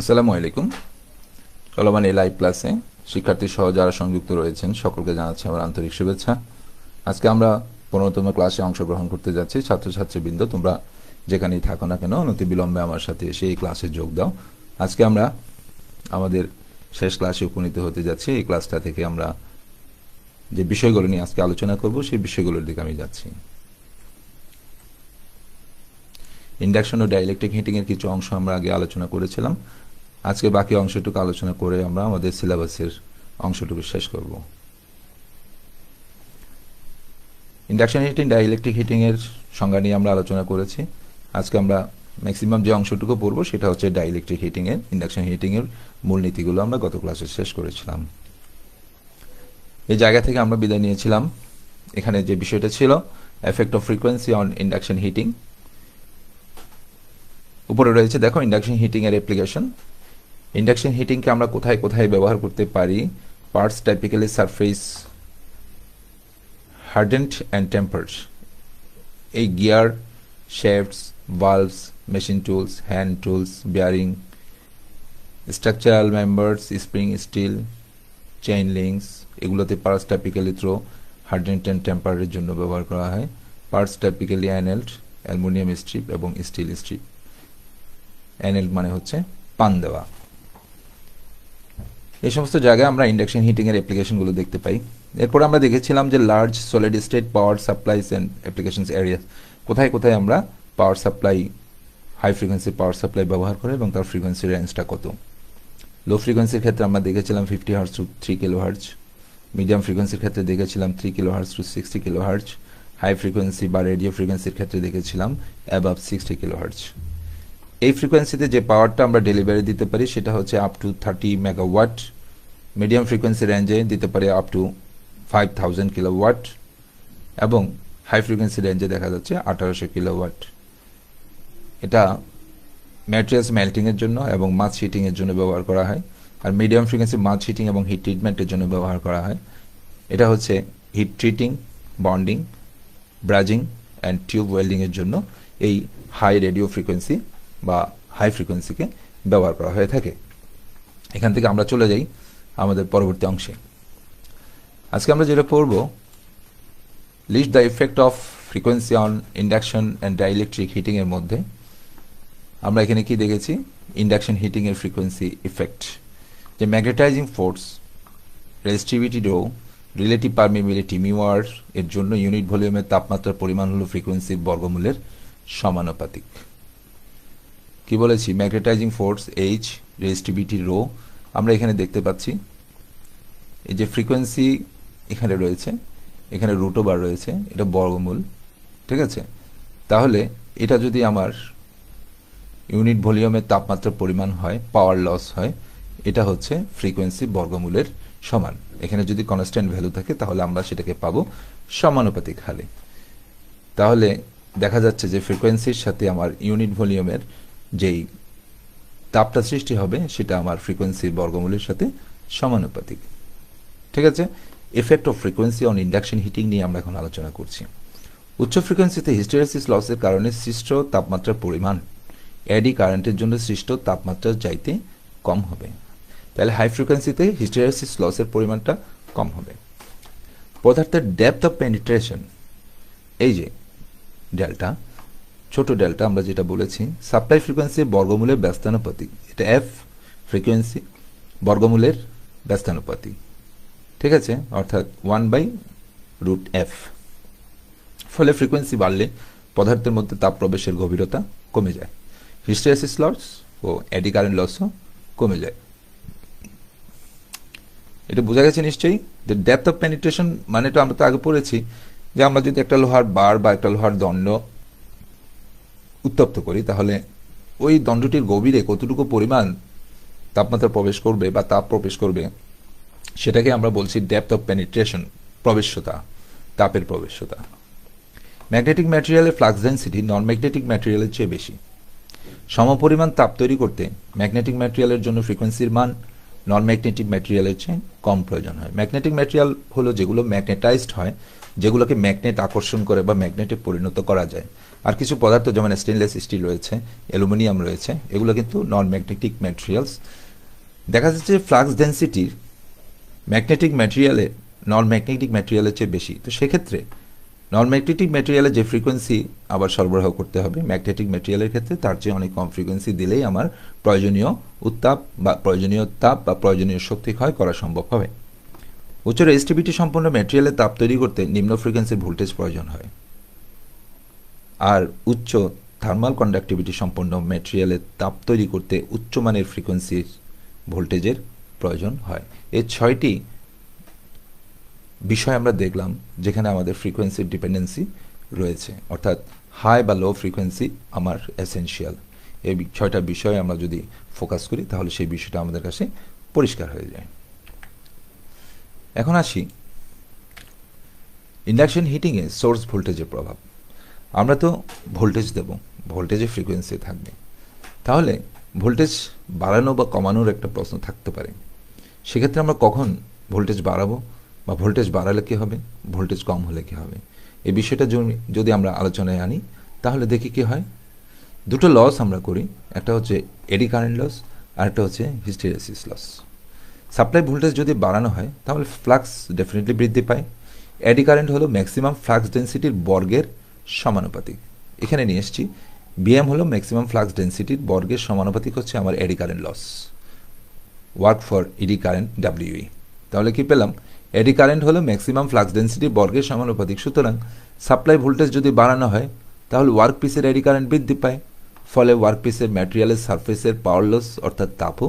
আসসালামু আলাইকুম। চলমান এই লাইভ ক্লাসে শিক্ষার্থী সহ যারা সংযুক্ত রয়েছেন সকলকে জানাচ্ছি আমার আন্তরিক শুভেচ্ছা। আজকে আমরা 15তম ক্লাসে অংশগ্রহণ করতে যাচ্ছি। ছাত্রছাত্রীবৃন্দ, তোমরা যেখানেই থাকো না কেন অনতি বিলম্বে আমার সাথে এসে এই ক্লাসে যোগ দাও। আজকে আমরা আমাদের শেষ ক্লাসে উপনীত হতে যাচ্ছি। এই ক্লাসটা থেকে আমরা যে বিষয়গুলো নিয়ে আজকে আলোচনা করব সেই বিষয়গুলোর দিকে আমি যাচ্ছি। ইন্ডাকশন ও ডাইইলেকট্রিক হিটিং এর কিছু অংশ আমরা আগে আলোচনা করেছিলাম। আজকে বাকি অংশটুকু আলোচনা করে আমরা আমাদের সিলেবাসের অংশটুকু শেষ করব। ইন্ডাকশন হিটিং ডাইইলেকট্রিক হিটিং এর সংজ্ঞা নিয়ে আমরা আলোচনা করেছি। আজকে আমরা ম্যাক্সিমাম যে অংশটুকু পড়ব সেটা হচ্ছে ডাইইলেকট্রিক হিটিং এর। ইন্ডাকশন হিটিং এর মূলনীতিগুলো আমরা গত ক্লাসে শেষ করেছিলাম। এই জায়গা থেকে আমরা বিদায় নিয়েছিলাম। এখানে যে বিষয়টা ছিল effect of frequency on induction heating, উপরে রয়েছে দেখো ইন্ডাকশন হিটিং এর অ্যাপ্লিকেশন। ইন্ডাকশন হিটিংকে আমরা কোথায় কোথায় ব্যবহার করতে পারি? Parts typically surface hardened and tempered. এই gear, shafts, valves, machine tools, hand tools, bearing, structural members, spring, steel, chain links, এগুলোতে parts typically through hardened and টেম্পারের জন্য ব্যবহার করা হয়। Parts typically annealed, aluminium strip এবং স্টিল স্ট্রিপ। অ্যানেলড মানে হচ্ছে পান দেওয়া। এই সমস্ত জায়গায় আমরা ইন্ডাকশন হিটিং এর অ্যাপ্লিকেশনগুলো দেখতে পাই। এরপর আমরা দেখেছিলাম যে large solid state power supplies and applications area, কোথায় কোথায় আমরা power supply, high frequency power supply ব্যবহার করে এবং তার ফ্রিকোয়েন্সি রেঞ্জটা কত। লো ফ্রিকোয়েন্সির ক্ষেত্রে আমরা দেখেছিলাম 50 hertz to 3 kilo hertz. Medium ফ্রিকোয়েন্সির ক্ষেত্রে দেখেছিলাম 3 kilo hertz to 60 kilo hertz. High frequency বা রেডিও ফ্রিকোয়েন্সির ক্ষেত্রে দেখেছিলাম অ্যাবাভ 60 কিলো হার্জ। এই ফ্রিকোয়েন্সিতে যে পাওয়ারটা আমরা ডেলিভারি দিতে পারি সেটা হচ্ছে up to 30 megawatt. Medium frequency রেঞ্জে দিতে পারি আপ টু 5000 কিলোওয়াট এবং হাই ফ্রিকোয়েন্সি রেঞ্জে দেখা যাচ্ছে 1800 কিলোওয়াট। এটা ম্যাটেরিয়ালস মেল্টিংয়ের জন্য এবং মাছ হিটিংয়ের জন্য ব্যবহার করা হয়। আর মিডিয়াম ফ্রিকোয়েন্সি মাছ হিটিং এবং হিট ট্রিটমেন্টের জন্য ব্যবহার করা হয়। এটা হচ্ছে heat treating, bonding, brazing and tube ওয়েল্ডিংয়ের জন্য এই হাই রেডিও ফ্রিকোয়েন্সি বা হাই ফ্রিকোয়েন্সিকে ব্যবহার করা হয়ে থাকে। এখান থেকে আমরা চলে যাই আমাদের পরবর্তী অংশে। আজকে আমরা যেটা পড়ব, list the effect of frequency on induction and dielectric heating এর মধ্যে আমরা এখানে কি দেখেছি? ইন্ডাকশন হিটিং এর ফ্রিকোয়েন্সি ইফেক্ট, যে magnetising force, resistivity rho, relative permeability mu আর এর জন্য ইউনিট ভলিউমের তাপমাত্রার পরিমাণ হলো ফ্রিকোয়েন্সির বর্গমূলের সমানুপাতিক। কি বলেছি? Magnetizing force H, resistivity rho আমরা এখানে দেখতে পাচ্ছি। এই যে ফ্রিকোয়েন্সি এখানে রয়েছে, এখানে রুট ওভার রয়েছে, এটা বর্গমূল, ঠিক আছে? তাহলে এটা যদি আমার ইউনিট ভলিউমের তাপমাত্রার পরিমাণ হয়, পাওয়ার লস হয়, এটা হচ্ছে ফ্রিকোয়েন্সি বর্গমূলের সমান। এখানে যদি কনস্ট্যান্ট ভ্যালু থাকে তাহলে আমরা সেটাকে পাবো সমানুপাতিক হারে। তাহলে দেখা যাচ্ছে যে ফ্রিকোয়েন্সির সাথে আমার ইউনিট ভলিউমের যেই তাপটা সৃষ্টি হবে সেটা আমার ফ্রিকোয়েন্সির বর্গমূলের সাথে সমানুপাতিক, ঠিক আছে? Effect of frequency on induction heating নিয়ে আমরা এখন আলোচনা করছি। উচ্চ ফ্রিকোয়েন্সিতে হিস্টেরেসিস লসের কারণে সৃষ্ট তাপমাত্রার পরিমাণ এডি কারেন্টের জন্য সৃষ্ট তাপমাত্রার চাইতে কম হবে। তাহলে হাই ফ্রিকোয়েন্সিতে হিস্টেরেসিস লসের পরিমাণটা কম হবে। পদার্থের ডেপথ অফ পেনিট্রেশন, এই যে ডেল্টা, ছোট ডেল্টা আমরা যেটা বলেছি, সাপ্লাই ফ্রিকোয়েন্সির বর্গমূলের ব্যস্তানুপাতিক। এটা এফ ফ্রিকোয়েন্সি বর্গমূলের ব্যস্তানুপাতিক, ঠিক আছে? অর্থাৎ 1/√f। ফলে ফ্রিকোয়েন্সি বাড়লে পদার্থের মধ্যে তাপ প্রবেশের গভীরতা কমে যায়, হিস্টেরেসিস লস ও এডি কারেন্ট লসও কমে যায়। এটা বোঝা গেছে নিশ্চয়ই। যে ডেপথ অফ পেনিট্রেশন মানে তো আমরা তো আগে পড়েছি যে আমরা যদি একটা লোহার বার বা একটা লোহার দণ্ড উত্তপ্ত করি তাহলে ওই দণ্ডটির গভীরে কতটুকু পরিমাণ তাপমাত্রা প্রবেশ করবে বা তাপ প্রবেশ করবে সেটাকে আমরা বলছি ডেপথ অফ পেনিট্রেশন, প্রবেশ্যতা, তাপের প্রবেশ্যতা। ম্যাগনেটিক ম্যাটেরিয়ালের ফ্লাক্স ডেন্সিটি নন ম্যাগনেটিক ম্যাটেরিয়ালের চেয়ে বেশি। সমপরিমাণ তাপ তৈরি করতে ম্যাগনেটিক ম্যাটেরিয়ালের জন্য ফ্রিকোয়েন্সির মান নন ম্যাগনেটিক ম্যাটেরিয়ালের চেয়ে কম প্রয়োজন হয়। ম্যাগনেটিক ম্যাটেরিয়াল হলো যেগুলো ম্যাগনেটাইজড হয় যেগুলোকে ম্যাগনেট আকর্ষণ করে বা ম্যাগনেটে পরিণত করা যায়। আর কিছু পদার্থ যেমন স্টেনলেস স্টিল রয়েছে, অ্যালুমিনিয়াম রয়েছে, এগুলো কিন্তু নন ম্যাগনেটিক ম্যাটেরিয়ালস। দেখা যাচ্ছে ফ্লাক্স ডেন্সিটির ম্যাগনেটিক ম্যাটেরিয়ালে নন ম্যাগনেটিক ম্যাটেরিয়ালের চেয়ে বেশি। তো সেক্ষেত্রে নন ম্যাগনেটিক ম্যাটেরিয়ালে যে ফ্রিকোয়েন্সি আবার সরবরাহ করতে হবে, ম্যাগনেটিক ম্যাটেরিয়ালের ক্ষেত্রে তার চেয়ে অনেক কম ফ্রিকোয়েন্সি দিলেই আমার প্রয়োজনীয় উত্তাপ বা প্রয়োজনীয় তাপ বা প্রয়োজনীয় শক্তি ক্ষয় করা সম্ভব হবে। উচ্চ রেজিস্টিভিটি সম্পন্ন ম্যাটেরিয়ালে তাপ তৈরি করতে নিম্ন ফ্রিকোয়েন্সির ভোল্টেজ প্রয়োজন হয়, আর উচ্চ থার্মাল কন্ডাক্টিভিটি সম্পন্ন ম্যাটেরিয়ালে তাপ তৈরি করতে উচ্চমানের ফ্রিকোয়েন্সির ভোল্টেজের প্রয়োজন হয়। এই 6টি বিষয় আমরা দেখলাম যেখানে আমাদের ফ্রিকোয়েন্সির ডিপেন্ডেন্সি রয়েছে, অর্থাৎ হাই বা লো ফ্রিকোয়েন্সি আমার এসেনশিয়াল। এই 6টা বিষয়ে আমরা যদি ফোকাস করি তাহলে সেই বিষয়টা আমাদের কাছে পরিষ্কার হয়ে যায়। এখন আসি ইন্ডাকশন হিটিংয়ে সোর্স ভোল্টেজের প্রভাব। আমরা তো ভোল্টেজ দেব, ভোল্টেজের ফ্রিকোয়েন্সি থাকবে, তাহলে ভোল্টেজ বাড়ানো বা কমানোর একটা প্রশ্ন থাকতে পারে। সেক্ষেত্রে আমরা কখন ভোল্টেজ বাড়াবো বা ভোল্টেজ বাড়ালে কী হবে, ভোল্টেজ কম হলে কী হবে, এই বিষয়টা যদি আমরা আলোচনায় আনি তাহলে দেখি কী হয়। দুটো লস আমরা করি, একটা হচ্ছে এডি কারেন্ট লস আর একটা হচ্ছে হিস্টেরেসিস লস। সাপ্লাই ভোল্টেজ যদি বাড়ানো হয় তাহলে ফ্লাক্স ডেফিনেটলি বৃদ্ধি পায়। এডি কারেন্ট হলো ম্যাক্সিমাম ফ্লাক্স ডেন্সিটির বর্গের সমানুপাতিক। এখানে নিয়ে এসেছি বিএম হলো ম্যাক্সিমাম ফ্লাক্স ডেন্সিটির বর্গের সমানুপাতিক হচ্ছে আমার eddy current loss, work for eddy current W E. তাহলে কি পেলাম, এডি কারেন্ট হলো ম্যাক্সিমাম ফ্লাক্স ডেন্সিটির বর্গের সমানুপাতিক। সুতরাং সাপ্লাই ভোল্টেজ যদি বাড়ানো হয় তাহলে ওয়ার্ক পিসের এডি কারেন্ট বৃদ্ধি পায়, ফলে ওয়ার্ক পিসের ম্যাটেরিয়ালের সারফেসের পাওয়ার লস অর্থাৎ তাপও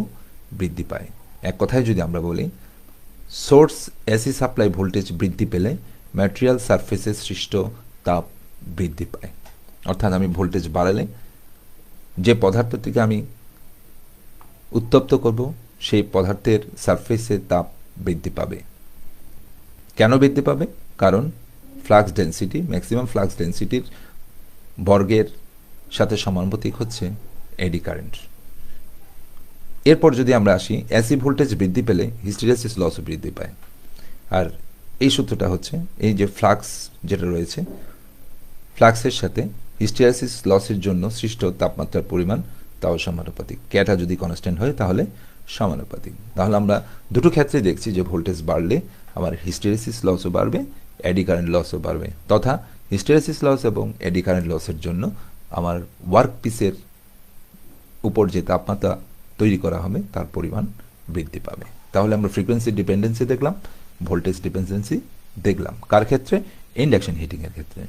বৃদ্ধি পায়। এক কথায় যদি আমরা বলি, সোর্স এসি সাপ্লাই ভোল্টেজ বৃদ্ধি পেলে ম্যাটেরিয়াল সারফেসে সৃষ্ট তাপ বৃদ্ধি পায়। অর্থাৎ আমি ভোল্টেজ বাড়ালে যে পদার্থটিকে আমি উত্তপ্ত করব সেই পদার্থের সারফেসে তাপ বৃদ্ধি পাবে। কেন বৃদ্ধি পাবে? কারণ ফ্লাক্স ডেন্সিটি, ম্যাক্সিমাম ফ্লাক্স ডেন্সিটির বর্গের সাথে সমানুপাতিক হচ্ছে এডি কারেন্ট। এরপর যদি আমরা আসি, এসি ভোল্টেজ বৃদ্ধি পেলে হিস্টেরেসিস লসও বৃদ্ধি পায়। আর এই সূত্রটা হচ্ছে এই যে ফ্লাক্স যেটা রয়েছে, ফ্লাক্সের সাথে হিস্টেরেসিস লসের জন্য সৃষ্ট তাপমাত্রার পরিমাণ তাও সমানুপাতিক। ক্যাটা যদি কনস্ট্যান্ট হয় তাহলে সমানুপাতিক। তাহলে আমরা দুটো ক্ষেত্রে দেখছি যে ভোল্টেজ বাড়লে আমার হিস্টেরেসিস লসও বাড়বে, এডি কারেন্ট লসও বাড়বে, তথা হিস্টেরেসিস লস এবং এডি কারেন্ট লসের জন্য আমার ওয়ার্ক পিসের উপর যে তাপমাত্রা তৈরি করা হবে তার পরিমাণ বৃদ্ধি পাবে। তাহলে আমরা ফ্রিকোয়েন্সি ডিপেন্ডেন্সি দেখলাম, ভোল্টেজ ডিপেন্ডেন্সি দেখলাম। কার ক্ষেত্রে? ইন্ডাকশন হিটিংয়ের ক্ষেত্রে।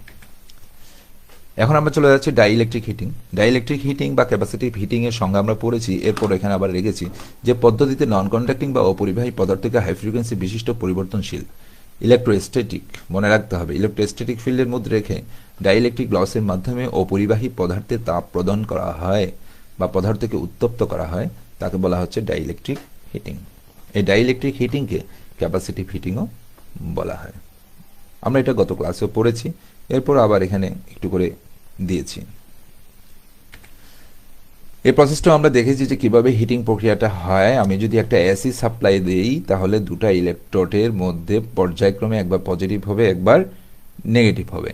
এখন আমরা চলে যাচ্ছি ডাইইলেকট্রিক হিটিং। ডাইইলেকট্রিক হিটিং বা ক্যাপাসিটিভ হিটিংয়ের সংজ্ঞা আমরা পড়েছি, এরপর এখানে আবার রেখেছি যে পদ্ধতিতে নন কন্ডাক্টিং বা অপরিবাহী পদার্থকে হাই ফ্রিকোয়েন্সি বিশিষ্ট পরিবর্তনশীল ইলেকট্রোস্ট্যাটিক, মনে রাখতে হবে, ইলেকট্রোস্ট্যাটিক ফিল্ডের মধ্যে রেখে ডাইইলেকট্রিক লসের মাধ্যমে অপরিবাহী পদার্থে তাপ প্রদান করা হয় বা পদার্থকে উত্তপ্ত করা হয়, তাকে বলা হচ্ছে ডাইইলেকট্রিক হিটিং। এই ডাইইলেকট্রিক হিটিংকে ক্যাপাসিটিভ হিটিংও বলা হয়। আমরা এটা গত ক্লাসেও পড়েছি, এরপর আবার এখানে একটু করে দিয়েছি। এই প্রসেসটাও আমরা দেখেছি যে কিভাবে হিটিং প্রক্রিয়াটা হয়। আমি যদি একটা এসি সাপ্লাই দিই তাহলে দুটা ইলেকট্রোডের মধ্যে পর্যায়ক্রমে একবার পজিটিভ হবে একবার নেগেটিভ হবে,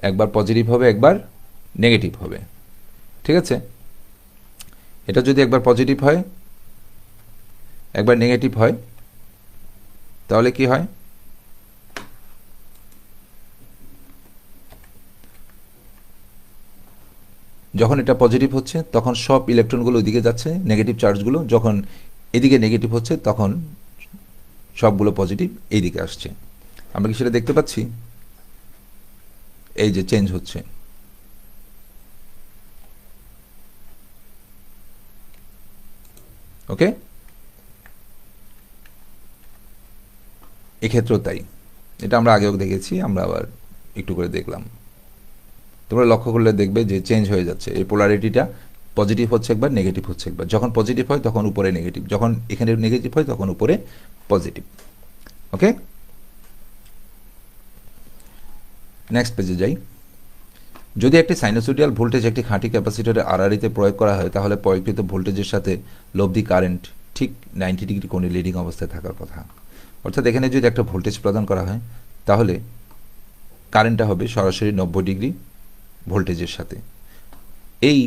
একবার পজিটিভ হবে একবার নেগেটিভ হবে, ঠিক আছে? এটা যদি একবার পজিটিভ হয় একবার নেগেটিভ হয় তাহলে কি হয়? যখন এটা পজিটিভ হচ্ছে তখন সব ইলেকট্রনগুলো ওইদিকে যাচ্ছে, নেগেটিভ চার্জগুলো, যখন এদিকে নেগেটিভ হচ্ছে তখন সবগুলো পজিটিভ এইদিকে আসছে। আমরা কি সেটা দেখতে পাচ্ছি? এই যে চেঞ্জ হচ্ছে, ওকে? এক্ষেত্রেও তাই, এটা আমরা আগেও দেখেছি, আমরা আবার একটু করে দেখলাম। তোমরা লক্ষ্য করলে দেখবে যে চেঞ্জ হয়ে যাচ্ছে, এই পোলারিটিটা পজিটিভ হচ্ছে একবার, নেগেটিভ হচ্ছে একবার। যখন পজিটিভ হয় তখন উপরে নেগেটিভ, যখন এখানে নেগেটিভ হয় তখন উপরে পজিটিভ, ওকে? নেক্সট পেজে যাই। যদি একটি সাইনোসয়েডাল ভোল্টেজ একটি খাঁটি ক্যাপাসিটরে আরআরিতে প্রয়োগ করা হয় তাহলে প্রয়োগকৃত ভোল্টেজের সাথে লব্ধি কারেন্ট ঠিক 90 ডিগ্রি কোণে লিডিং অবস্থায় থাকার কথা। অর্থাৎ এখানে যদি একটা ভোল্টেজ প্রদান করা হয় তাহলে কারেন্টটা হবে সরাসরি 90 ডিগ্রি ভোল্টেজের সাথে। এই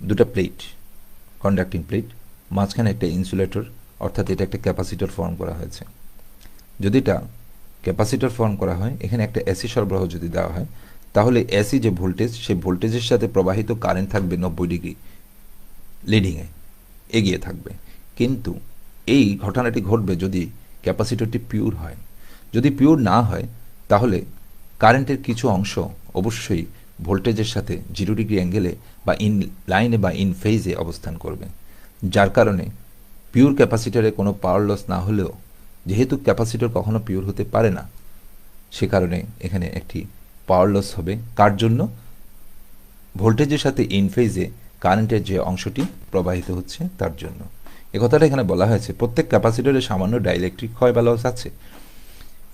দুটো প্লেট, কন্ডাক্টিং প্লেট, মাঝখানে একটা ইনসুলেটর, অর্থাৎ এটা একটা ক্যাপাসিটর ফর্ম করা হয়েছে। যদি এটা ক্যাপাসিটর ফর্ম করা হয়, এখানে একটা এসি সরবরাহ যদি দেওয়া হয়, তাহলে এসি যে ভোল্টেজ, সেই ভোল্টেজের সাথে প্রবাহিত কারেন্ট থাকবে 90 ডিগ্রি লিডিংয়ে, এগিয়ে থাকবে। কিন্তু এই ঘটনাটি ঘটবে যদি ক্যাপাসিটরটি পিওর হয়। যদি পিওর না হয়, তাহলে কারেন্টের কিছু অংশ অবশ্যই ভোল্টেজের সাথে 0 ডিগ্রি অ্যাঙ্গেলে বা ইন লাইনে বা ইন ফেজে অবস্থান করবে, যার কারণে পিওর ক্যাপাসিটরে কোনো পাওয়ার লস না হলেও, যেহেতু ক্যাপাসিটর কখনো পিওর হতে পারে না, সে কারণে এখানে একটি পাওয়ার লস হবে। কার জন্য? ভোল্টেজের সাথে ইন ফেজে কারেন্টের যে অংশটি প্রবাহিত হচ্ছে তার জন্য। এ কথাটা এখানে বলা হয়েছে। প্রত্যেক ক্যাপাসিটরে সামান্য ডাইইলেকট্রিক ক্ষয় বা লস আছে।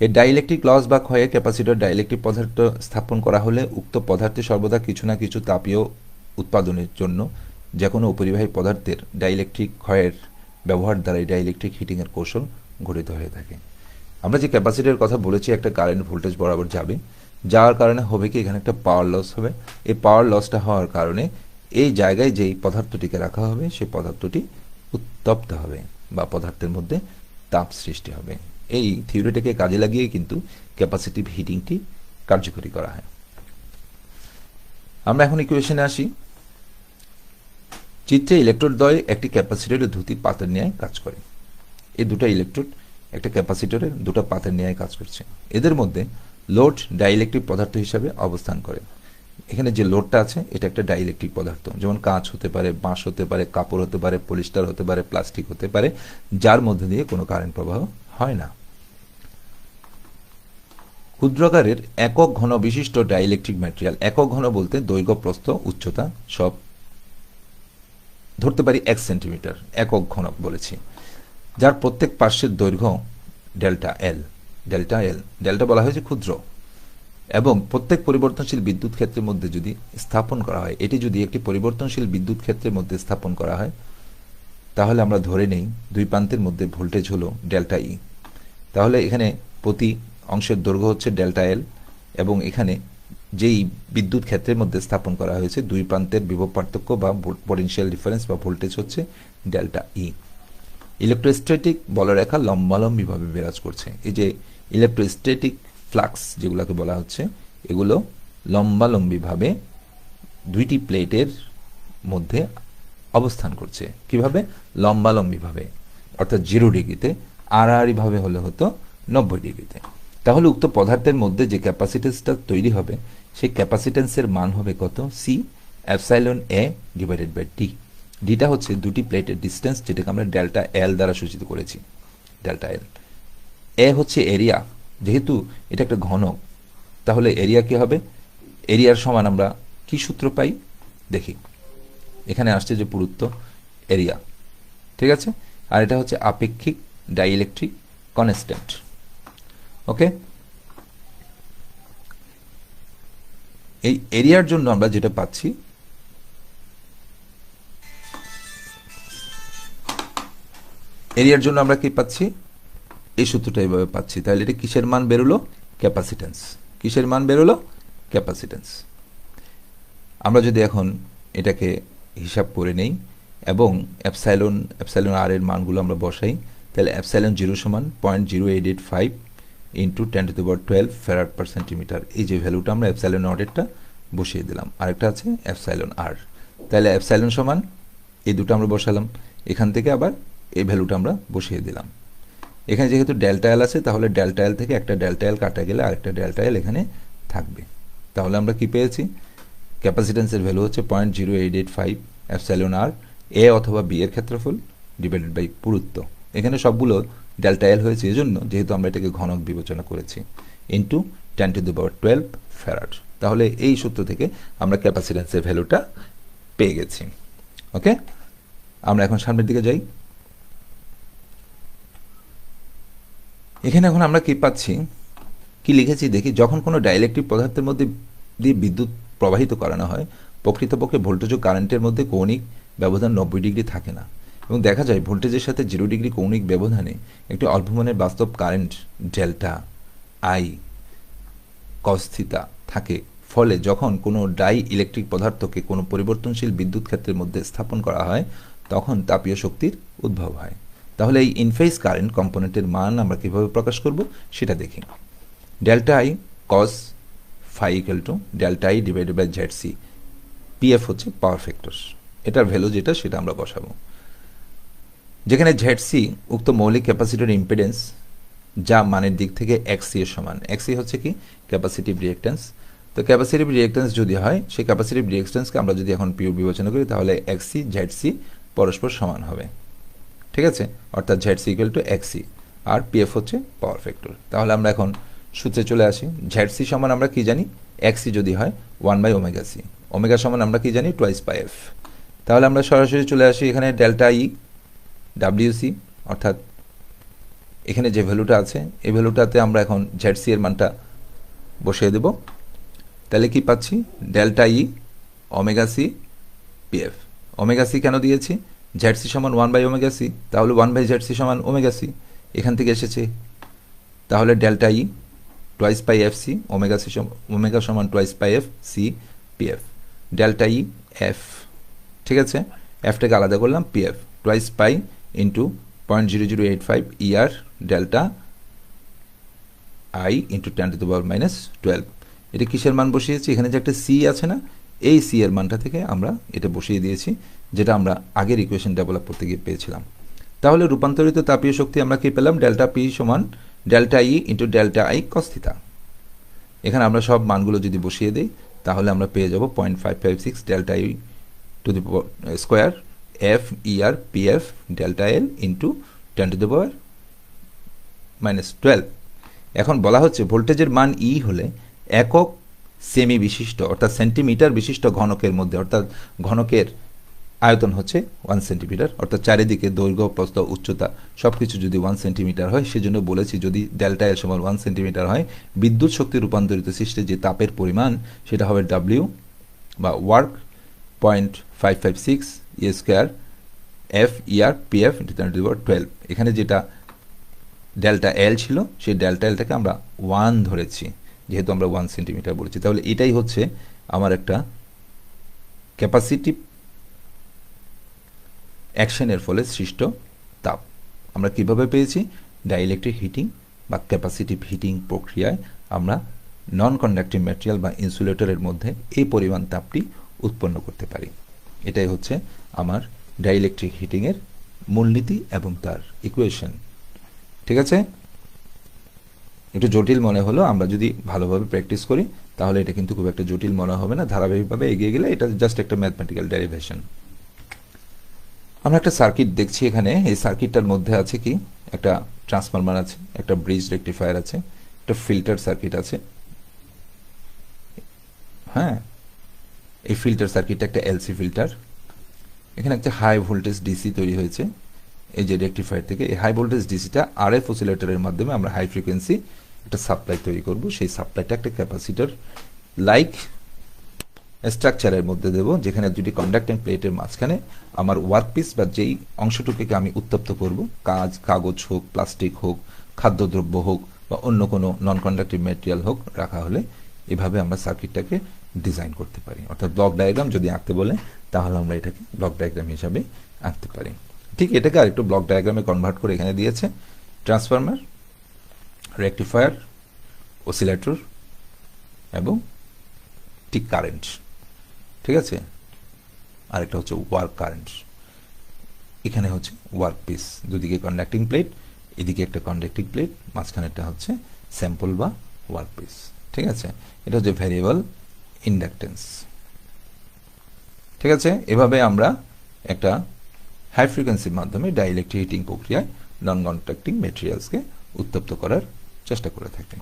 এই ডাইইলেকট্রিক লস বা ক্ষয়ে ক্যাপাসিটর ডাইইলেকট্রিক পদার্থ স্থাপন করা হলে উক্ত পদার্থে সর্বদা কিছু না কিছু তাপীয় উৎপাদনের জন্য যে কোনো অপরিবাহী পদার্থের ডাইইলেকট্রিক ক্ষয়ের ব্যবহার দ্বারা এই ডাইইলেকট্রিক হিটিংয়ের কৌশল গঠিত হয়ে থাকে। আমরা যে ক্যাপাসিটরের কথা বলেছি, একটা কারেন্ট ভোল্টেজ বরাবর যাবে, যাওয়ার কারণে হবে কি এখানে একটা পাওয়ার লস হবে। এই পাওয়ার লসটা হওয়ার কারণে এই জায়গায় যেই পদার্থটিকে রাখা হবে সেই পদার্থটি উত্তপ্ত হবে বা পদার্থের মধ্যে তাপ সৃষ্টি হবে। এই থিওরিটাকে কাজে লাগিয়ে কিন্তু ক্যাপাসিটিভ হিটিংটি কার্যকরী করা হয়। আমরা এখন ইকুয়েশনে আসি। চিত্রে ইলেকট্রোডদ্বয় একটি ক্যাপাসিটরের দুটি পাতের ন্যায় কাজ করে। এই দুটো ইলেকট্রোড একটা ক্যাপাসিটরের দুটো পাতের ন্যায় কাজ করছে। এদের মধ্যে লোড ডাইইলেকট্রিক পদার্থ হিসাবে অবস্থান করে। এখানে যে লোডটা আছে এটা একটা ডাইইলেকট্রিক পদার্থ, যেমন কাঁচ হতে পারে, বাঁশ হতে পারে, কাপড় হতে পারে, পলিস্টার হতে পারে, প্লাস্টিক হতে পারে, যার মধ্যে দিয়ে কোনো কারেন্ট প্রবাহ হয় না। ক্ষুদ্রাকারের একক ঘন বিশিষ্ট ডাইইলেকট্রিক ম্যাটেরিয়াল, একক ঘন বলতে দৈর্ঘ্য, প্রস্থ, উচ্চতা সব ধরতে পারি 1 সেন্টিমিটার, একক ঘনক বলেছি, যার প্রত্যেক পার্শ্বের দৈর্ঘ্য delta L. Delta L, delta বলা হয়েছে ক্ষুদ্র, এবং প্রত্যেক পরিবর্তনশীল বিদ্যুৎ ক্ষেত্রের মধ্যে যদি স্থাপন করা হয়, এটি যদি একটি পরিবর্তনশীল বিদ্যুৎ ক্ষেত্রের মধ্যে স্থাপন করা হয়, তাহলে আমরা ধরে নেই দুই প্রান্তের মধ্যে ভোল্টেজ হলো ডেল্টা ই। তাহলে এখানে প্রতি অংশের দৈর্ঘ্য হচ্ছে ডেল্টা এল, এবং এখানে যেই বিদ্যুৎ ক্ষেত্রের মধ্যে স্থাপন করা হয়েছে দুই প্রান্তের বিভব পার্থক্য বা পোটেনশিয়াল ডিফারেন্স বা ভোল্টেজ হচ্ছে ডেল্টা ই। ইলেকট্রোস্ট্যাটিক বলরেখা লম্বালম্বিভাবে বিরাজ করছে। এই যে ইলেকট্রোস্ট্যাটিক ফ্লাক্স যেগুলোকে বলা হচ্ছে, এগুলো লম্বালম্বিভাবে দুইটি প্লেটের মধ্যে অবস্থান করছে। কিভাবে? লম্বালম্বিভাবে, অর্থাৎ 0 ডিগ্রিতে, আড়াআড়িভাবে হলে হতো 90 ডিগ্রিতে। তাহলে উক্ত পদার্থের মধ্যে যে ক্যাপাসিটেন্সটা তৈরি হবে, সেই ক্যাপাসিটেন্সের মান হবে কত? C epsilon A divided by T. ডিটা হচ্ছে দুটি প্লেটের ডিস্টেন্স, যেটাকে আমরা ডেল্টা এল দ্বারা সূচিত করেছি, ডেল্টা এল। এ হচ্ছে এরিয়া, যেহেতু এটা একটা ঘনক, তাহলে এরিয়া কি হবে? এরিয়ার সমান আমরা কি সূত্র পাই দেখি। এখানে আসছে যে পুরুত্ব, এরিয়া, ঠিক আছে, আর এটা হচ্ছে আপেক্ষিক ডাইইলেকট্রিক কনস্ট্যান্ট। ওকে, এই এরিয়ার জন্য আমরা যেটা পাচ্ছি, এরিয়ার জন্য আমরা কি পাচ্ছি? এই সূত্রটা এইভাবে পাচ্ছি। তাহলে এটা কিসের মান বেরোলো? ক্যাপাসিটেন্স। কিসের মান বেরোলো? ক্যাপাসিটেন্স। আমরা যদি এখন এটাকে হিসাব করে নেই এবং এপসাইলন আর এর মানগুলো আমরা বসাই, তাহলে এপসাইলন 0 সমান 0.0885 ইন্টু 10⁻12 ফ্যারাড পার সেন্টিমিটার। এই যে ভ্যালুটা আমরা এপসাইলন নটেরটা বসিয়ে দিলাম, আরেকটা আছে এপসাইলন আর। তাহলে এপসাইলন সমান এই দুটো আমরা বসালাম, এখান থেকে আবার এই ভ্যালুটা আমরা বসিয়ে দিলাম। এখানে যেহেতু ডেল্টা এল আছে, তাহলে ডেল্টা এল থেকে একটা ডেল্টা এল কাটা গেলে আরেকটা ডেল্টা এল এখানে থাকবে। তাহলে আমরা কি পেয়েছি? ক্যাপাসিটেন্সের ভ্যালু হচ্ছে 0.0885 এপসাইলন আর, এ অথবা বি এর ক্ষেত্রফল ডিভাইডেড বাই পুরুত্ব। এখানে সবগুলো ডেল্টা এল হয়েছে এজন্য, যেহেতু আমরা এটাকে ঘনক বিবেচনা করেছি, ইন্টু 10⁻12 ফ্যারাড। তাহলে এই সূত্র থেকে আমরা ক্যাপাসিটেন্সের ভ্যালুটা পেয়ে গেছি। ওকে, আমরা এখন সামনের দিকে যাই। এখানে এখন আমরা কি পাচ্ছি, কি লিখেছি দেখি। যখন কোনো ডাইইলেকট্রিক পদার্থের মধ্যে দিয়ে বিদ্যুৎ প্রবাহিত করানো হয়, প্রকৃতপক্ষে ভোল্টেজ ও কারেন্টের মধ্যে কৌণিক ব্যবধান 90 ডিগ্রি থাকে না, এবং দেখা যায় ভোল্টেজের সাথে 0 ডিগ্রি কৌণিক ব্যবধানে একটি অল্পমানের বাস্তব current delta I cos theta থাকে, ফলে যখন কোনো ডাই ইলেকট্রিক পদার্থকে কোনো পরিবর্তনশীল বিদ্যুৎ ক্ষেত্রের মধ্যে স্থাপন করা হয় তখন তাপীয় শক্তির উদ্ভব হয়। তাহলে এই ইনফেজ কারেন্ট কম্পোনেন্টের মান আমরা কীভাবে প্রকাশ করব সেটা দেখি। Delta I cos phi equal to delta I divided by Z C, PF হচ্ছে পাওয়ার ফ্যাক্টর, এটার ভ্যালু যেটা সেটা আমরা বসাবো। যেখানে জেড সি উক্ত মৌলিক ক্যাপাসিটর ইম্পিডেন্স, যা মানের দিক থেকে এক্সি এর সমান। এক্সি হচ্ছে কি ক্যাপাসিটিভ রিঅ্যাক্ট্যান্স। তো ক্যাপাসিটিভ রিঅ্যাক্ট্যান্স যদি হয়, সেই ক্যাপাসিটিভ রিঅ্যাক্ট্যান্সকে আমরা যদি এখন পিওর বিবেচনা করি তাহলে এক্সি জেড সি পরস্পর সমান হবে, ঠিক আছে? অর্থাৎ Z C equal to X C আর পিএফ হচ্ছে পাওয়ার ফ্যাক্টর। তাহলে আমরা এখন সূত্রে চলে আসি। জেড সি সমান আমরা কি জানি, এক্সি যদি হয় 1/ওমেগা সি, ওমেগা সমান আমরা কি জানি টুয়াইস পাই এফ। তাহলে আমরা সরাসরি চলে আসি এখানে ডেল্টা ই ডাব্লিউসি, অর্থাৎ এখানে যে ভ্যালুটা আছে এই ভ্যালুটাতে আমরা এখন জেড সি এর মানটা বসিয়ে দেব। তাহলে কি পাচ্ছি, ডেল্টা ই omega C PF. Omega C কেন দিয়েছি, জেড সি সমান 1/ওমেগা সি, তাহলে 1/জেড সি সমান ওমেগা সি এখান থেকে এসেছে। তাহলে ডেল্টা ই টুয়াইস পাই F C, omega C omega সমান টুয়াইস পাই F C PF, delta E F, ঠিক আছে? এফটাকে আলাদা করলাম, PF twice pi into 0.0085 ER delta I into 10⁻⁻12। এটা কিসের মান বসিয়েছি, এখানে যে একটা সি আছে না, এই সি এর মানটা থেকে আমরা এটা বসিয়ে দিয়েছি, যেটা আমরা আগের ইকুয়েশন ডেভেলপ করতে গিয়ে পেয়েছিলাম। তাহলে রূপান্তরিত তাপীয় শক্তি আমরা কি পেলাম, ডেল্টা পি সমান delta E into delta I cos theta. এখানে আমরা সব মানগুলো যদি বসিয়ে দিই তাহলে আমরা পেয়ে যাব 0.556 delta E to the square F ER P F delta L into 10⁻⁻12। এখন বলা হচ্ছে ভোল্টেজের মান ই হলে একক সেমি বিশিষ্ট অর্থাৎ সেন্টিমিটার বিশিষ্ট ঘনকের মধ্যে, অর্থাৎ ঘনকের আয়তন হচ্ছে 1 সেন্টিমিটার, অর্থাৎ চারিদিকে দৈর্ঘ্য প্রস্থ উচ্চতা সব কিছু যদি 1 সেন্টিমিটার হয়, সেজন্য বলেছি যদি ডেল্টা এল সমান 1 সেন্টিমিটার হয়, বিদ্যুৎ শক্তি রূপান্তরিত সৃষ্টি যে তাপের পরিমাণ সেটা হবে ডাব্লিউ বা work 0.556 E square F ER P F into 10⁻12। এখানে যেটা ডেল্টা এল ছিল সেই ডেল্টা এলটাকে আমরা 1 ধরেছি, যেহেতু আমরা 1 সেন্টিমিটার বলেছি। তাহলে এটাই হচ্ছে আমার একটা ক্যাপাসিটিভ অ্যাকশনের ফলে সৃষ্ট তাপ। আমরা কিভাবে পেয়েছি, ডাইইলেকট্রিক হিটিং বা ক্যাপাসিটিভ হিটিং প্রক্রিয়ায় আমরা নন কন্ডাক্টিভ ম্যাটেরিয়াল বা ইনসুলেটরের মধ্যে এই পরিমাণ তাপটি উৎপন্ন করতে পারি। এটাই হচ্ছে আমার ডাইইলেকট্রিক হিটিংয়ের মূলনীতি এবং তার ইকুয়েশন, ঠিক আছে? একটু জটিল মনে হলো, আমরা যদি ভালোভাবে প্র্যাকটিস করি তাহলে এটা কিন্তু খুব একটা জটিল মনে হবে না। ধারাবাহিকভাবে এগিয়ে গেলে এটা জাস্ট একটা ম্যাথমেটিক্যাল ডেরিভেশন। আমরা একটা সার্কিট দেখছি এখানে। এই সার্কিটটার মধ্যে আছে কি, একটা ট্রান্সফরমার আছে, একটা ব্রিজ রেকটিফায়ার আছে, একটা ফিল্টার সার্কিট আছে। হ্যাঁ, এই ফিল্টার সার্কিটটা একটা এলসি ফিল্টার। এখানে একটা হাই ভোল্টেজ ডিসি তৈরি হয়েছে এই যে রেকটিফায়ার থেকে। এই হাই ভোল্টেজ ডিসিটা আরএফ অসিলেটরের মাধ্যমে আমরা হাই ফ্রিকোয়েন্সি একটা সাপ্লাই তৈরি করব। সেই সাপ্লাইটা একটা ক্যাপাসিটর লাইক স্ট্রাকচারের মধ্যে দেব, যেখানে দুটি কন্ডাক্টিং প্লেটের মাঝখানে আমার ওয়ার্কপিস বা যেই অংশটুকুকে আমি উত্তপ্ত করব, কাগজ হোক, প্লাস্টিক হোক, খাদ্যদ্রব্য হোক বা অন্য কোনো নন কন্ডাক্টিভ ম্যাটেরিয়াল হোক, রাখা হলে এভাবে আমরা সার্কিটটাকে ডিজাইন করতে পারি। অর্থাৎ ব্লক ডায়াগ্রাম যদি আঁকতে বলে তাহলে আমরা এটাকে ব্লক ডায়াগ্রাম হিসাবে আঁকতে পারি। ঠিক এটাকে আরেকটু ব্লক ডায়াগ্রামে কনভার্ট করে এখানে দিয়েছে ট্রান্সফরমার, রেকটিফায়ার, অসিলেটর এবং ঠিক কারেন্ট, ঠিক আছে? আরেকটা হচ্ছে ওয়ার্ক কারেন্ট। এখানে হচ্ছে ওয়ার্ক পিস, দুদিকে কন্ডাক্টিং প্লেট, এদিকে একটা কন্ডাক্টিং প্লেট, মাঝখানেরটা হচ্ছে স্যাম্পল বা ওয়ার্ক পিস, ঠিক আছে? এটা হচ্ছে ভ্যারিয়েবল ইন্ডাকটেন্স, ঠিক আছে? এভাবে আমরা একটা হাই ফ্রিকোয়েন্সির মাধ্যমে ডাইইলেকট্রিক হিটিং প্রক্রিয়ায় নন কন্ডাক্টিং ম্যাটেরিয়ালসকে উত্তপ্ত করার চেষ্টা করে থাকি।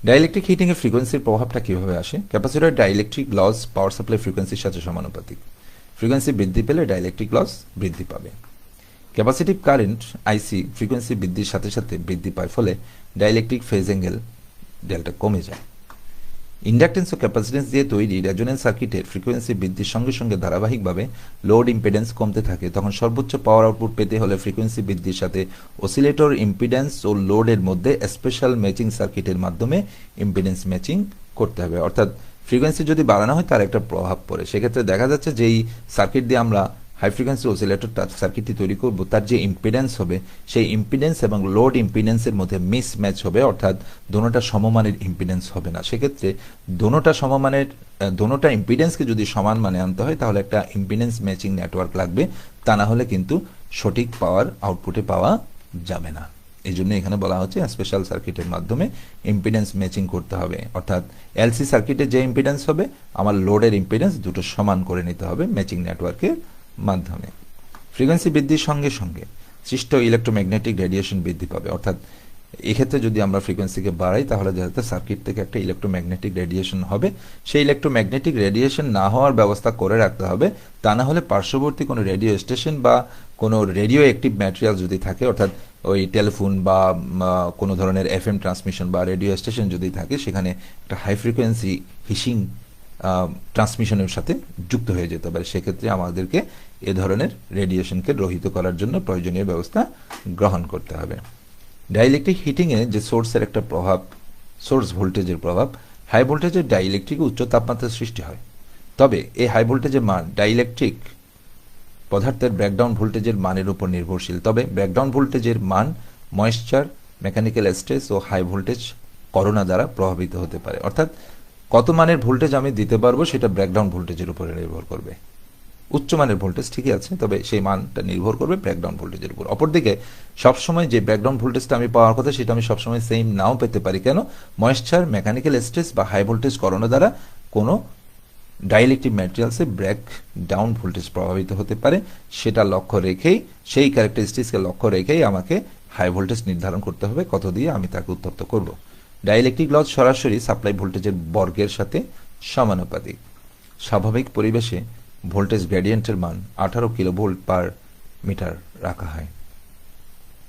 ডাইইলেকট্রিক হিটিং এর ফ্রিকোয়েন্সির প্রভাবটা কিভাবে আসে? Capacitor dielectric loss power supply ফ্রিকোয়েন্সির সাথে সমানুপাতিক। ফ্রিকোয়েন্সি বৃদ্ধি পেলে ডাইইলেকট্রিক লস বৃদ্ধি পাবে। ক্যাপাসিটিভ কারেন্ট আইসি ফ্রিকোয়েন্সি বৃদ্ধির সাথে সাথে বৃদ্ধি পায়, ফলে ডাইইলেকট্রিক ফেজ অ্যাঙ্গেল ডেল্টা কমে যায়। ইন্ডাকটেন্স ও ক্যাপাসিটেন্স দিয়ে তৈরি রেজোনেন্স সার্কিটের ফ্রিকোয়েন্সি বৃদ্ধির সঙ্গে সঙ্গে ধারাবাহিকভাবে লোড ইম্পিডেন্স কমতে থাকে, তখন সর্বোচ্চ পাওয়ার আউটপুট পেতে হলে ফ্রিকোয়েন্সি বৃদ্ধির সাথে অসিলেটর ইম্পিডেন্স ও লোডের মধ্যে স্পেশাল ম্যাচিং সার্কিটের মাধ্যমে ইম্পিডেন্স ম্যাচিং করতে হবে। অর্থাৎ ফ্রিকোয়েন্সি যদি বাড়ানো হয় তার একটা প্রভাব পড়ে। সেক্ষেত্রে দেখা যাচ্ছে যে এই সার্কিট দিয়ে আমরা হাই ফ্রিকোয়েন্সি অসিলেটর সার্কিটটি তৈরি করব, তার যে ইম্পিডেন্স হবে সেই ইম্পিডেন্স এবং লোড ইম্পিডেন্সের মধ্যে মিস ম্যাচ হবে, অর্থাৎ দোনোটা সমমানের ইম্পিডেন্স হবে না। সেক্ষেত্রে দোনোটা ইম্পিডেন্সকে যদি সমান মানে আনতে হয় তাহলে একটা ইম্পিডেন্স ম্যাচিং নেটওয়ার্ক লাগবে, তা না হলে কিন্তু সঠিক পাওয়ার আউটপুটে পাওয়া যাবে না। এই জন্য এখানে বলা হচ্ছে স্পেশাল সার্কিটের মাধ্যমে ইম্পিডেন্স ম্যাচিং করতে হবে, অর্থাৎ এলসি সার্কিটে যে ইম্পিডেন্স হবে আমার লোডের ইম্পিডেন্স দুটো সমান করে নিতে হবে ম্যাচিং নেটওয়ার্কের মাধ্যমে। ফ্রিকোয়েন্সি বৃদ্ধির সঙ্গে সঙ্গে সৃষ্ট ইলেকট্রোম্যাগনেটিক রেডিয়েশন বৃদ্ধি পাবে, অর্থাৎ এক্ষেত্রে যদি আমরা ফ্রিকোয়েন্সিকে বাড়াই তাহলে দেখা যাচ্ছে সার্কিট থেকে একটা ইলেকট্রোম্যাগনেটিক রেডিয়েশন হবে। সেই ইলেকট্রোম্যাগনেটিক রেডিয়েশন না হওয়ার ব্যবস্থা করে রাখতে হবে, তা না হলে পার্শ্ববর্তী কোনো রেডিও স্টেশন বা কোনো রেডিও অ্যাক্টিভ ম্যাটেরিয়াল যদি থাকে, অর্থাৎ ওই টেলিফোন বা কোনো ধরনের এফএম ট্রান্সমিশন বা রেডিও স্টেশন যদি থাকে, সেখানে একটা হাই ফ্রিকোয়েন্সি হিসিং ট্রান্সমিশনের সাথে যুক্ত হয়ে যেতে পারে। সেক্ষেত্রে আমাদেরকে এ ধরনের রেডিয়েশনকে রহিত করার জন্য প্রয়োজনীয় ব্যবস্থা গ্রহণ করতে হবে। ডাইইলেকট্রিক হিটিংয়ে যে সোর্সের একটা প্রভাব, সোর্স ভোল্টেজের প্রভাব, হাই ভোল্টেজের ডাইইলেকট্রিকে উচ্চ তাপমাত্রার সৃষ্টি হয়। তবে এই হাই ভোল্টেজের মান ডাইইলেকট্রিক পদার্থের ব্রেকডাউন ভোল্টেজের মানের উপর নির্ভরশীল। তবে ব্রেকডাউন ভোল্টেজের মান ময়েশ্চার, মেকানিক্যাল স্ট্রেস ও হাই ভোল্টেজ করোনা দ্বারা প্রভাবিত হতে পারে। অর্থাৎ কত মানের ভোল্টেজ আমি দিতে পারবো সেটা ব্রেকডাউন ভোল্টেজের উপরে নির্ভর করবে। উচ্চ মানের ভোল্টেজ ঠিকই আছে, তবে সেই মানটা নির্ভর করবে ব্রেকডাউন ভোল্টেজের উপর। অপরদিকে সবসময় যে ব্রেকডাউন ভোল্টেজটা আমি পাওয়ার কথা সেটা আমি সবসময় সেম নাও পেতে পারি। কেন? ময়েশ্চার, মেকানিক্যাল স্ট্রেস বা হাই ভোল্টেজ করোনা দ্বারা কোনো ডাইইলেকট্রিক ম্যাটেরিয়ালসে ব্রেক ডাউন ভোল্টেজ প্রভাবিত হতে পারে। সেটা লক্ষ্য রেখেই, সেই ক্যারেক্টারিস্টিক্সকে লক্ষ্য রেখেই আমাকে হাই ভোল্টেজ নির্ধারণ করতে হবে কত দিয়ে আমি তাকে উত্তপ্ত করব। ডাইইলেকট্রিক লস সরাসরি সাপ্লাই ভোল্টেজের বর্গের সাথে সমানুপাতিক। স্বাভাবিক পরিবেশে ভোল্টেজ গ্রেডিয়েন্টের মান 18 কিলোভোল্ট পার মিটার রাখা হয়।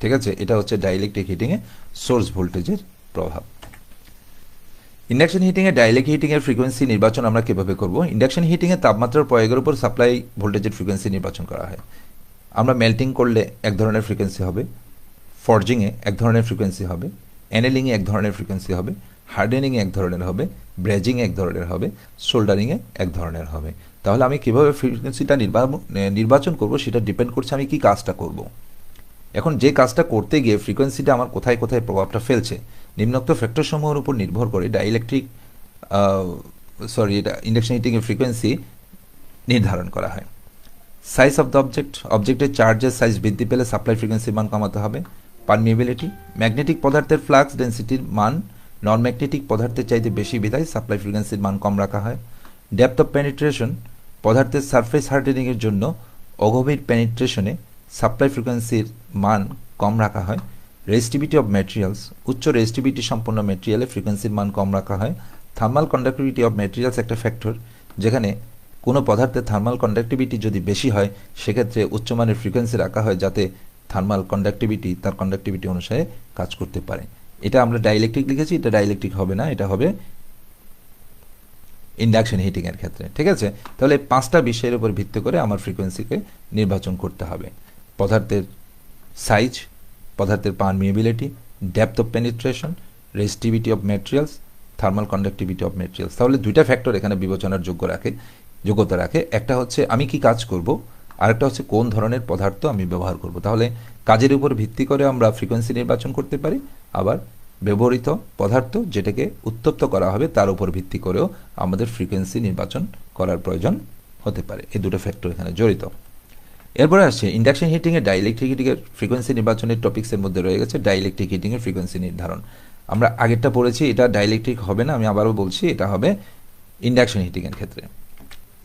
ঠিক আছে, এটা হচ্ছে ডাইইলেকট্রিক হিটিংয়ে সোর্স ভোল্টেজের প্রভাব। ইন্ডাকশন হিটিংয়ে ডাইইলেকট্রিক হিটিংয়ের ফ্রিকোয়েন্সি নির্বাচন আমরা কিভাবে করব? ইন্ডাকশন হিটিংয়ে তাপমাত্রার প্রয়োগের উপর সাপ্লাই ভোল্টেজের ফ্রিকোয়েন্সি নির্বাচন করা হয়। আমরা মেল্টিং করলে এক ধরনের ফ্রিকোয়েন্সি হবে, ফর্জিংয়ে এক ধরনের ফ্রিকোয়েন্সি হবে, অ্যানেলিংয়ে এক ধরনের ফ্রিকোয়েন্সি হবে, হার্ডেনিংয়ে এক ধরনের হবে, ব্রেজিংয়ে এক ধরনের হবে, সোল্ডারিংয়ে এক ধরনের হবে। তাহলে আমি কিভাবে ফ্রিকোয়েন্সিটা নির্বাচন করব সেটা ডিপেন্ড করছে আমি কি কাজটা করব। এখন যে কাজটা করতে গিয়ে ফ্রিকোয়েন্সিটা আমার কোথায় কোথায় প্রভাবটা ফেলছে, নিম্নোক্ত ফ্যাক্টরসমূহের উপর নির্ভর করে এটা ইন্ডাকশন হিটিংয়ের ফ্রিকোয়েন্সি নির্ধারণ করা হয়। সাইজ অফ দ্য অবজেক্টের চার্জের সাইজ বৃদ্ধি পেলে সাপ্লাই ফ্রিকোয়েন্সির মান কমাতে হবে। পারমিয়েবিলিটি, ম্যাগনেটিক পদার্থের ফ্লাক্স ডেন্সিটির মান নন ম্যাগনেটিক পদার্থের চাইতে বেশি বিধায় সাপ্লাই ফ্রিকোয়েন্সির মান কম রাখা হয়। ডেপথ অফ পেনিট্রেশন, পদার্থের সারফেস হার্ডেনিংয়ের জন্য অগভীর পেনিট্রেশনে সাপ্লাই ফ্রিকোয়েন্সির মান কম রাখা হয়। রেজিস্টিভিটি অফ ম্যাটেরিয়ালস, উচ্চ রেজিস্টিভিটি সম্পন্ন ম্যাটেরিয়ালে ফ্রিকোয়েন্সির মান কম রাখা হয়। থার্মাল কন্ডাক্টিভিটি অফ ম্যাটেরিয়ালস একটা ফ্যাক্টর, যেখানে কোনো পদার্থের থার্মাল কন্ডাক্টিভিটি যদি বেশি হয় সেক্ষেত্রে উচ্চমানের ফ্রিকোয়েন্সি রাখা হয় যাতে থার্মাল কন্ডাক্টিভিটি তার কন্ডাক্টিভিটি অনুসারে কাজ করতে পারে। এটা আমরা ডাইইলেকট্রিক লিখেছি, এটা ডাইইলেকট্রিক হবে না, এটা হবে ইন্ডাকশন হিটিংয়ের ক্ষেত্রে। ঠিক আছে, তাহলে 5টা বিষয়ের উপর ভিত্তি করে আমার ফ্রিকোয়েন্সিকে নির্বাচন করতে হবে। পদার্থের সাইজ, পদার্থের permeability, depth of penetration, resistivity of materials, thermal conductivity of materials. তাহলে দুইটা ফ্যাক্টর এখানে বিবেচনার যোগ্যতা রাখে। একটা হচ্ছে আমি কি কাজ করব, আরেকটা হচ্ছে কোন ধরনের পদার্থ আমি ব্যবহার করব। তাহলে কাজের উপর ভিত্তি করে আমরা ফ্রিকোয়েন্সি নির্বাচন করতে পারি, আবার ব্যবহৃত পদার্থ যেটাকে উত্তপ্ত করা হবে তার উপর ভিত্তি করেও আমাদের ফ্রিকোয়েন্সি নির্বাচন করার প্রয়োজন হতে পারে। এই দুটো ফ্যাক্টর এখানে জড়িত। এরপরে আসছে ইন্ডাকশন হিটিংয়ে ডাইইলেকট্রিক হিটিংয়ের ফ্রিকোয়েন্সি নির্বাচনের টপিক্সের মধ্যে রয়ে গেছে ডাইইলেকট্রিক হিটিংয়ের ফ্রিকোয়েন্সি নির্ধারণ। আমরা আগেরটা পড়েছি, এটা ডাইইলেকট্রিক হবে না, আমি আবারও বলছি এটা হবে ইন্ডাকশন হিটিংয়ের ক্ষেত্রে।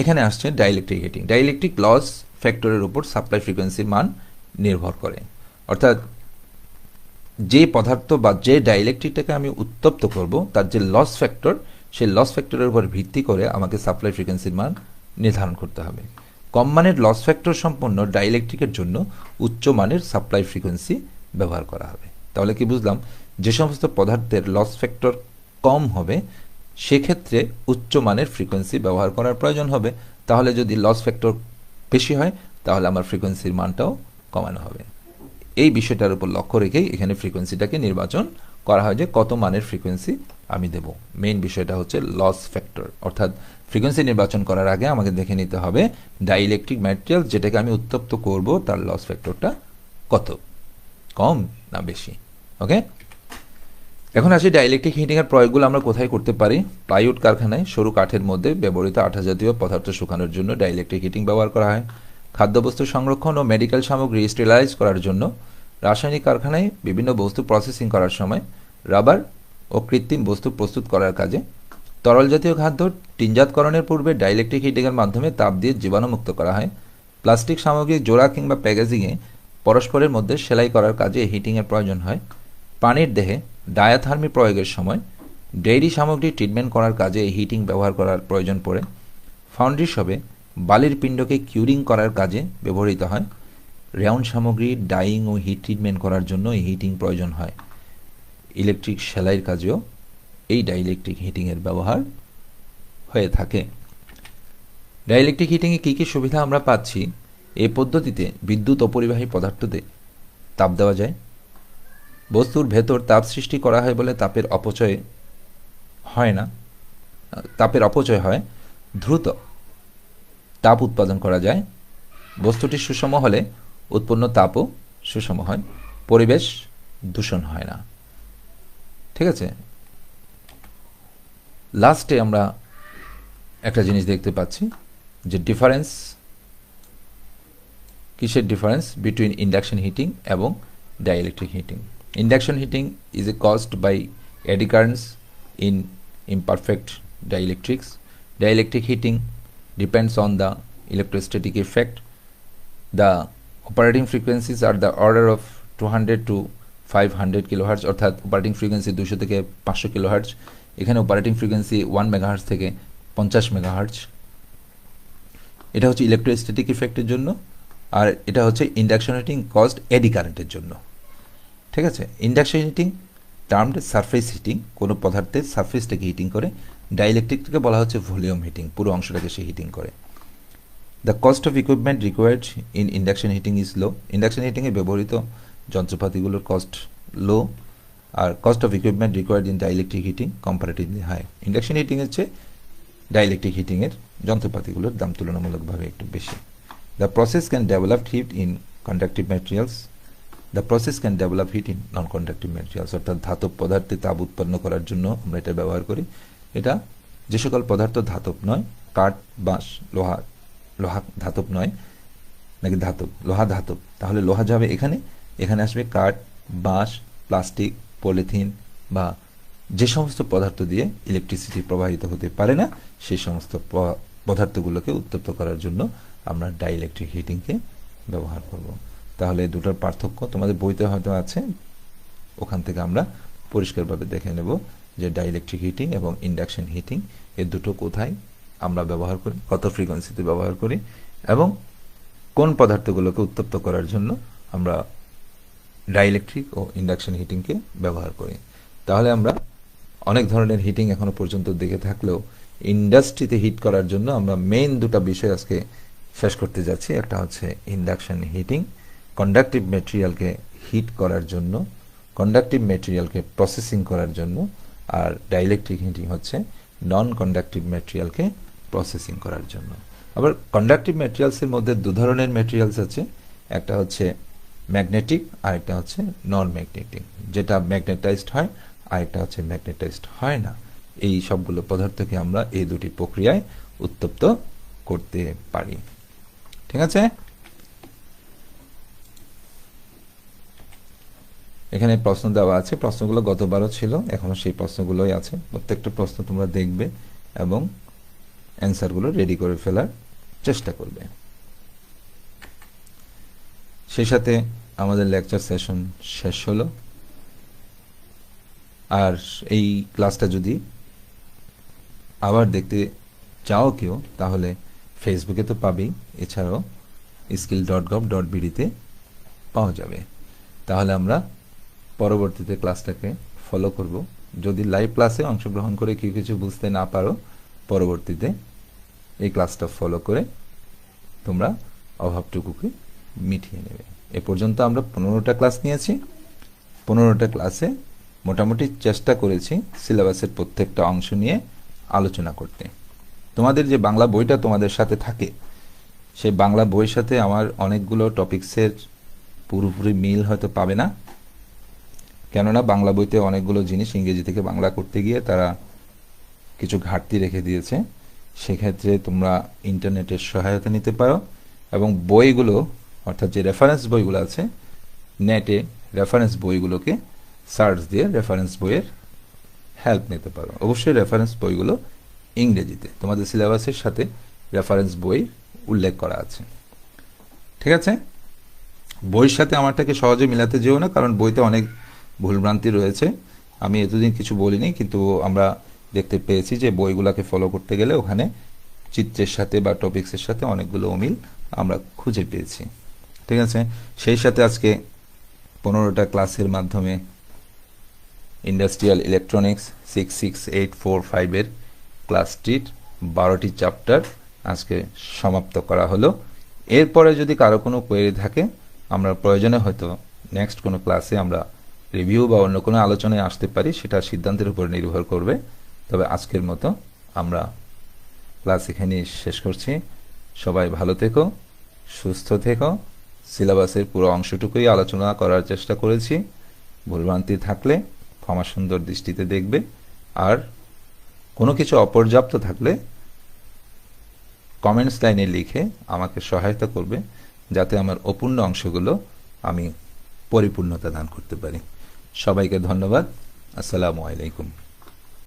এখানে আসছে ডাইইলেকট্রিক হিটিং। ডাইইলেকট্রিক লস ফ্যাক্টরের উপর সাপ্লাই ফ্রিকোয়েন্সির মান নির্ভর করে, অর্থাৎ যে পদার্থ বা যে ডাইইলেকট্রিকটাকে আমি উত্তপ্ত করব তার যে লস ফ্যাক্টর, সেই লস ফ্যাক্টরের উপর ভিত্তি করে আমাকে সাপ্লাই ফ্রিকোয়েন্সির মান নির্ধারণ করতে হবে। কম মানের লস ফ্যাক্টর সম্পন্ন ডাইইলেকট্রিকের জন্য উচ্চ মানের সাপ্লাই ফ্রিকোয়েন্সি ব্যবহার করা হবে। তাহলে কি বুঝলাম? যে সমস্ত পদার্থের লস ফ্যাক্টর কম হবে সেক্ষেত্রে উচ্চ মানের ফ্রিকোয়েন্সি ব্যবহার করার প্রয়োজন হবে। তাহলে যদি লস ফ্যাক্টর বেশি হয় তাহলে আমার ফ্রিকোয়েন্সির মানটাও কমানো হবে। এই বিষয়টার উপর লক্ষ্য রেখেই এখানে ফ্রিকোয়েন্সিটাকে নির্বাচন করা হয় যে কত মানের ফ্রিকোয়েন্সি আমি দেব। মেইন বিষয়টা হচ্ছে লস ফ্যাক্টর, অর্থাৎ ফ্রিকোয়েন্সি নির্বাচন করার আগে আমাকে দেখে নিতে হবে ডাইইলেকট্রিক ম্যাটেরিয়াল যেটাকে আমি উত্তপ্ত করব তার লস ফ্যাক্টরটা কত, কম না বেশি। ওকে, এখন আসি ডাইইলেকট্রিক হিটিংয়ের প্রয়োগগুলো আমরা কোথায় করতে পারি। প্লাইউড কারখানায় সরু কাঠের মধ্যে ব্যবহৃত আঠা জাতীয় পদার্থ শুকানোর জন্য ডাইইলেকট্রিক হিটিং ব্যবহার করা হয়। খাদ্যবস্তু সংরক্ষণ ও মেডিকেল সামগ্রী স্টেরিলাইজ করার জন্য রাসায়নিক কারখানায় বিভিন্ন বস্তু প্রসেসিং করার সময় রাবার ও কৃত্রিম বস্তু প্রস্তুত করার কাজে তরল জাতীয় খাদ্য টিনজাতকরণের পূর্বে ডাইইলেকট্রিক হিটিংয়ের মাধ্যমে তাপ দিয়ে জীবাণুমুক্ত করা হয়। প্লাস্টিক সামগ্রী জোড়া কিংবা প্যাকেজিংয়ে পরস্পরের মধ্যে সেলাই করার কাজে হিটিংয়ের প্রয়োজন হয়। প্রাণীর দেহে ডায়াথার্মি প্রয়োগের সময় ডেইরি সামগ্রী ট্রিটমেন্ট করার কাজে এই হিটিং ব্যবহার করার প্রয়োজন পড়ে। ফাউন্ড্রি শপে বালির পিণ্ডকে কিউরিং করার কাজে ব্যবহৃত হয়। রেয়ন সামগ্রী ডাইং ও হিট ট্রিটমেন্ট করার জন্য এই হিটিং প্রয়োজন হয়। ইলেকট্রিক সেলাইয়ের কাজেও এই ডাইইলেকট্রিক হিটিংয়ের ব্যবহার হয়ে থাকে। ডাইইলেকট্রিক হিটিংয়ে কী কী সুবিধা আমরা পাচ্ছি? এই পদ্ধতিতে বিদ্যুৎ অপরিবাহী পদার্থতে তাপ দেওয়া যায়। বস্তুর ভেতর তাপ সৃষ্টি করা হয় বলে তাপের অপচয় হয়। দ্রুত তাপ উৎপাদন করা যায়। বস্তুটি সুষম হলে উৎপন্ন তাপও সুষম হয়। পরিবেশ দূষণ হয় না। ঠিক আছে, লাস্টে আমরা একটা জিনিস দেখতে পাচ্ছি যে ডিফারেন্স, কিসের ডিফারেন্স বিটুইন ইন্ডাকশন হিটিং এবং dielectric heating. Induction heating is caused by eddy currents in imperfect dielectrics. Dielectric heating depends on the electrostatic effect. The operating frequencies are the order of 200 to 500 kilohertz, অর্থাৎ operating frequency 200 থেকে 500 kilohertz. এখানে operating frequency 1 megahertz থেকে 50 megahertz. এটা হচ্ছে electrostatic ইফেক্টের জন্য, আর এটা হচ্ছে induction heating caused এডি কারেন্টের জন্য। ঠিক আছে, induction heating termed surface heating, কোনো পদার্থের সারফেসটাকে হিটিং করে। ডাইইলেকট্রিকটাকে বলা হচ্ছে ভলিউম হিটিং, পুরো অংশটাকে সে হিটিং করে। The cost of equipment required in induction heating is low. Induction হিটিংয়ে ব্যবহৃত যন্ত্রপাতিগুলোর কস্ট লো, আর cost of equipment required in dielectric heating comparatively high. Induction হিটিংয়ের চেয়ে ডাইইলেকট্রিক হিটিংয়ের যন্ত্রপাতিগুলোর দাম তুলনামূলকভাবে একটু বেশি। The process can develop heat in conductive materials. The process can develop heat in non conductive materials, অর্থাৎ ধাতব পদার্থে তাপ উৎপন্ন করার জন্য আমরা এটা ব্যবহার করি। এটা যে সকল পদার্থ ধাতব নয়, কাঠ, বাঁশ, লোহা ধাতব নয় নাকি ধাতব, লোহা ধাতব, তাহলে লোহা যাবে এখানে, এখানে আসবে কাঠ, বাঁশ, প্লাস্টিক, পলিথিন বা যে সমস্ত পদার্থ দিয়ে ইলেকট্রিসিটি প্রবাহিত হতে পারে না সেই সমস্ত পদার্থগুলোকে উত্তপ্ত করার জন্য আমরা ডাইইলেকট্রিক হিটিংকে ব্যবহার করব। তাহলে দুটোর পার্থক্য তোমাদের বইতে হয়তো আছে, ওখান থেকে আমরা পরিষ্কারভাবে দেখে নেব যে ডাইইলেকট্রিক হিটিং এবং ইন্ডাকশন হিটিং এর দুটো কোথায় আমরা ব্যবহার করি, কত ফ্রিকোয়েন্সিতে ব্যবহার করি, এবং কোন পদার্থগুলোকে উত্তপ্ত করার জন্য আমরা ডাইইলেকট্রিক ও ইন্ডাকশন হিটিংকে ব্যবহার করি। তাহলে আমরা অনেক ধরনের হিটিং এখনো পর্যন্ত দেখে থাকলেও ইন্ডাস্ট্রিতে হিট করার জন্য আমরা মেইন দুটো বিষয় আজকে শেষ করতে যাচ্ছি। একটা হচ্ছে ইন্ডাকশন হিটিং, কন্ডাক্টিভ ম্যাটেরিয়ালকে হিট করার জন্য, কন্ডাক্টিভ ম্যাটেরিয়ালকে প্রসেসিং করার জন্য, আর ডাইইলেকট্রিক হিটিং হচ্ছে নন কন্ডাক্টিভ ম্যাটেরিয়ালকে প্রসেসিং করার জন্য। আবার কন্ডাক্টিভ ম্যাটেরিয়ালসের মধ্যে দু ধরনের ম্যাটেরিয়ালস আছে, একটা হচ্ছে ম্যাগনেটিক আর একটা হচ্ছে নন ম্যাগনেটিক, যেটা ম্যাগনেটাইজড হয় আর একটা হচ্ছে ম্যাগনেটাইজড হয় না। এই সবগুলো পদার্থকে আমরা এই দুটি প্রক্রিয়ায় উত্তপ্ত করতে পারি। ঠিক আছে, এখানে প্রশ্ন দেওয়া আছে, প্রশ্নগুলো গতবারও ছিল, এখনো সেই প্রশ্নগুলোই আছে। প্রত্যেকটা প্রশ্ন তোমরা দেখবে এবং অ্যান্সারগুলো রেডি করে ফেলার চেষ্টা করবে। সেই সাথে আমাদের লেকচার সেশন শেষ হলো। আর এই ক্লাসটা যদি আবার দেখতে চাও কেউ, তাহলে ফেসবুকে তো পাবেই, এছাড়াও skill.gov.bd-তে পাওয়া যাবে। তাহলে আমরা পরবর্তীতে ক্লাসটাকে ফলো করব। যদি লাইভ ক্লাসে অংশগ্রহণ করে কেউ কিছু বুঝতে না পারো, পরবর্তীতে এই ক্লাসটা ফলো করে তোমরা অভাবটুকুকে মিটিয়ে নেবে। এ পর্যন্ত আমরা 15টা ক্লাস নিয়েছি। 15টা ক্লাসে মোটামুটি চেষ্টা করেছি সিলেবাসের প্রত্যেকটা অংশ নিয়ে আলোচনা করতে। তোমাদের যে বাংলা বইটা তোমাদের সাথে থাকে, সেই বাংলা বইয়ের সাথে আমার অনেকগুলো টপিকসের পুরোপুরি মিল হয়তো পাবে না, কেননা বাংলা বইতে অনেকগুলো জিনিস ইংরেজি থেকে বাংলা করতে গিয়ে তারা কিছু ঘাটতি রেখে দিয়েছে। সেক্ষেত্রে তোমরা ইন্টারনেটের সহায়তা নিতে পারো এবং বইগুলো, অর্থাৎ যে রেফারেন্স বইগুলো আছে, নেটে রেফারেন্স বইগুলোকে সার্চ দিয়ে রেফারেন্স বইয়ের হেল্প নিতে পারো। অবশ্যই রেফারেন্স বইগুলো ইংরেজিতে, তোমাদের সিলেবাসের সাথে রেফারেন্স বই উল্লেখ করা আছে। ঠিক আছে? বইয়ের সাথে আমারটাকে সহজে মিলাতে যেও না, কারণ বইতে অনেক ভুলভ্রান্তি রয়েছে। আমি এতদিন কিছু বলিনি, কিন্তু আমরা দেখতে পেয়েছি যে বইগুলোকে ফলো করতে গেলে ওখানে চিত্রের সাথে বা টপিক্সের সাথে অনেকগুলো অমিল আমরা খুঁজে পেয়েছি। ঠিক আছে? সেই সাথে আজকে 15টা ক্লাসের মাধ্যমে ইন্ডাস্ট্রিয়াল ইলেকট্রনিক্স 66845-এর ক্লাসটির 12টি চ্যাপ্টার আজকে সমাপ্ত করা হলো। এরপরে যদি কারো কোনো কোয়েরি থাকে, আমরা প্রয়োজনে হয়তো নেক্সট কোনো ক্লাসে আমরা রিভিউ বা অন্য কোনো আলোচনায় আসতে পারি, সেটা সিদ্ধান্তের উপর নির্ভর করবে। তবে আজকের মতো আমরা ক্লাস এখানেই শেষ করছি। সবাই ভালো থেকো, সুস্থ থেকো। সিলেবাসের পুরো অংশটুকুই আলোচনা করার চেষ্টা করেছি। ভুলভ্রান্তি থাকলে ক্ষমা সুন্দর দৃষ্টিতে দেখবে, আর কোনো কিছু অপর্যাপ্ত থাকলে কমেন্টস লাইনে লিখে আমাকে সহায়তা করবে, যাতে আমার অপূর্ণ অংশগুলো আমি পরিপূর্ণতা দান করতে পারি। সবাইকে ধন্যবাদ। আসসালামু আলাইকুম।